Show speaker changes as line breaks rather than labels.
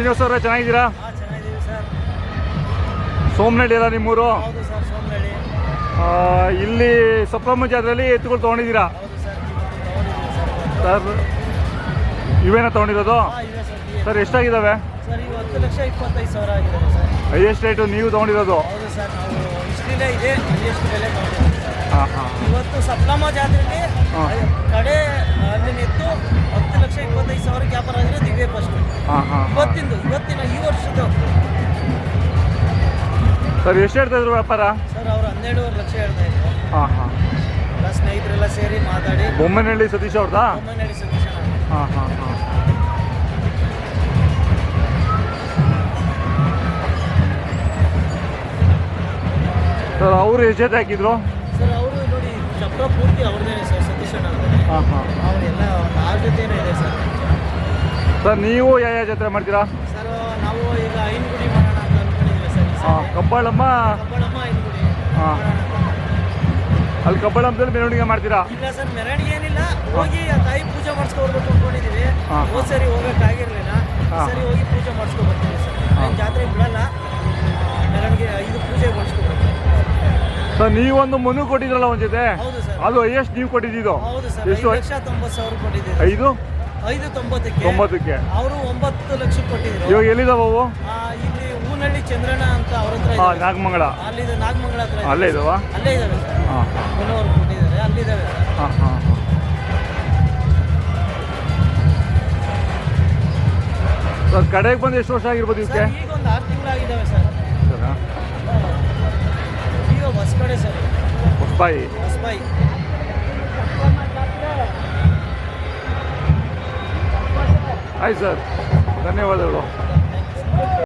ಶ್ರೀನಿವಾಸ್ ಅವರೇ ಚೆನ್ನಾಗಿದ್ದೀರಾ?
ಚೆನ್ನಾಗಿದ್ದೀವಿ ಸರ್.
ಸೋಮನಹಳ್ಳಿ ಅಲ್ಲ ನಿಮ್ಮೂರು?
ಹೌದು ಸರ್, ಸೋಮನಹಳ್ಳಿ.
ಇಲ್ಲಿ ಸಪ್ತಮ್ಮ ಜಾತ್ರೆಯಲ್ಲಿ ಎತ್ತುಗಳು ತೊಗೊಂಡಿದ್ದೀರಾ?
ಹೌದು ಸರ್, ತೊಗೊಂಡಿದ್ದೀವಿ ಸರ್.
ಇವೇನ ತೊಗೊಂಡಿರೋದು?
ಇವೆ ಸರ್.
ಸರ್ ಎಷ್ಟಾಗಿದ್ದಾವೆ?
ಸರ್ ಈಗ 10,25,000 ಆಗಿದ್ದಾವೆ ಸರ್.
ಹೈಯೆಸ್ಟ್ ರೇಟು ನೀವು ತೊಗೊಂಡಿರೋದು?
ಹೌದು ಸರ್, ನಾವು ಇಷ್ಟೇ ಇದೆ ಹೈಯೆಸ್ಟ್ ಬೆಲೆ ತೊಗೊಂಡಿದ್ದೀವಿ ಸರ್.
ಹಾಂ ಹಾಂ.
ಇವತ್ತು ಸಪ್ತಮ ಜಾತ್ರೆಯಲ್ಲಿ ಕಡೆ ಅಲ್ಲಿನ ಎತ್ತು 10,25,000 ವ್ಯಾಪಾರ ಆಗಿರೋದು ಇವೇ ಫಸ್ಟು.
ಹಾಂ ಹಾಂ.
ಇವತ್ತಿನ ಈ ವರ್ಷದ್ದು.
ಸರ್ ಎಷ್ಟು ಹೇಳ್ತಾ ಇದ್ರು ವ್ಯಾಪಾರ?
ಸರ್ ಅವರು 12.5 ಲಕ್ಷ ಹೇಳ್ತಾ ಇದ್ರು.
ಹಾಂ ಹಾಂ.
ಎಲ್ಲ ಸ್ನೇಹಿತರೆಲ್ಲ ಸೇರಿ ಮಾತಾಡಿ.
ಬೊಮ್ಮನಹಳ್ಳಿ ಸತೀಶ್ ಅವ್ರದಾ?
ಬೊಮ್ಮನಹಳ್ಳಿ ಸತೀಶ್.
ಹಾಂ ಹಾಂ ಹಾಂ. ಸರ್ ಅವರು ಎಷ್ಟು ಜೊತೆ ಹಾಕಿದ್ರು?
ಸರ್ ಅವರು ನೋಡಿ ಚಪ್ರ ಪೂರ್ತಿ ಅವ್ರದ್ದೇನೆ ಸರ್, ಸತೀಶ್ ಅಣ್ಣ.
ಹಾಂ ಹಾಂ.
ಅವರೆಲ್ಲ 6 ಜೊತೆನೂ ಇದೆ ಸರ್.
ಸರ್ ನೀವು ಯಾವ ಜಾತ್ರೆ ಮಾಡ್ತೀರಾ?
ಸರ್ ನಾವು ಈಗ ಐನಗುಡಿ ಮಾಡೋಣ ಅಂತ ಅಂದ್ಕೊಂಡಿದ್ದೀವಿ ಸರ್.
ಹಾಂ, ಕಬ್ಬಾಳಮ್ಮ.
ಕಬ್ಬಾಳಮ್ಮ ಐನಗುಡಿ.
ಹಾಂ, ಅಲ್ಲಿ ಕಬ್ಬಾಳಮ್ಮದಲ್ಲಿ ಮೆರವಣಿಗೆ ಮಾಡ್ತೀರಾ?
ಇಲ್ಲ ಸರ್, ಮೆರವಣಿಗೆ ಏನಿಲ್ಲ, ಹೋಗಿ ಆ ತಾಯಿ ಪೂಜೆ ಮಾಡಿಸ್ಕೊಡ್ಬೇಕು ಅಂದ್ಕೊಂಡಿದ್ದೀವಿ. ಹೋದ್ ಸರಿ ಹೋಗೋಕ್ಕಾಗಿರಲಿಲ್ಲ, ಸರಿ ಹೋಗಿ ಪೂಜೆ ಮಾಡಿಸ್ಕೊಬರ್ತೀವಿ ಸರ್. ಜಾತ್ರೆ ಬಿಡಲ್ಲ, ಮೆರವಣಿಗೆ ಇದು ಪೂಜೆ ಮಾಡಿಸ್ಕೊಬರ್ತೀವಿ.
ಸರ್ ನೀವೊಂದು ಮನು ಕೊಟ್ಟಿದ್ರಲ್ಲ ಒಂದು ಜೊತೆ?
ಹೌದು ಸರ್.
ಅದು ಹೈಯೆಸ್ಟ್ ನೀವು ಕೊಟ್ಟಿದ್ದು?
ಹೌದು ಸರ್.
ಎಷ್ಟು?
5,90,000 ಕೊಟ್ಟಿದ್ದೀವಿ.
5,90ಕ್ಕೆ
ಅವರು 9 ಲಕ್ಷ ಕೊಟ್ಟಿದ್ರು.
ಇವಾಗ ಎಲ್ಲಿದಾವ ಅವು?
ಇಲ್ಲಿ ಹೂನಹಳ್ಳಿ ಚಂದ್ರಣ್ಣ ಅಂತ ಅವ್ರ ಹತ್ರ.
ನಾಗಮಂಗಲ.
ಅಲ್ಲಿದೆ, ನಾಗಮಂಗಲ ಹತ್ರ.
ಅಲ್ಲೇ ಇದಾವ?
ಅಲ್ಲೇ ಇದಾವೆ ಸರ್. ಮನೋರು ಕೊಟ್ಟಿದ್ದಾರೆ, ಅಲ್ಲಿದ್ದಾವೆ ಸರ್.
ಹಾಂ ಹಾಂ ಹಾಂ. ಸರ್ ಕಡೆಗೆ ಬಂದು ಎಷ್ಟು ವರ್ಷ ಆಗಿರ್ಬೋದು ಇವಕ್ಕೆ?
ಈಗ ಒಂದು 6 ತಿಂಗಳಾಗಿದ್ದಾವೆ ಸರ್. ಈಗ ಹೊಸ ಕಡೆ ಸರ್,
ಹೊಸಬಾಯಿ.
ಹೊಸಬಾಯಿ.
ಆಯ್ತು ಸರ್, ಧನ್ಯವಾದಗಳು.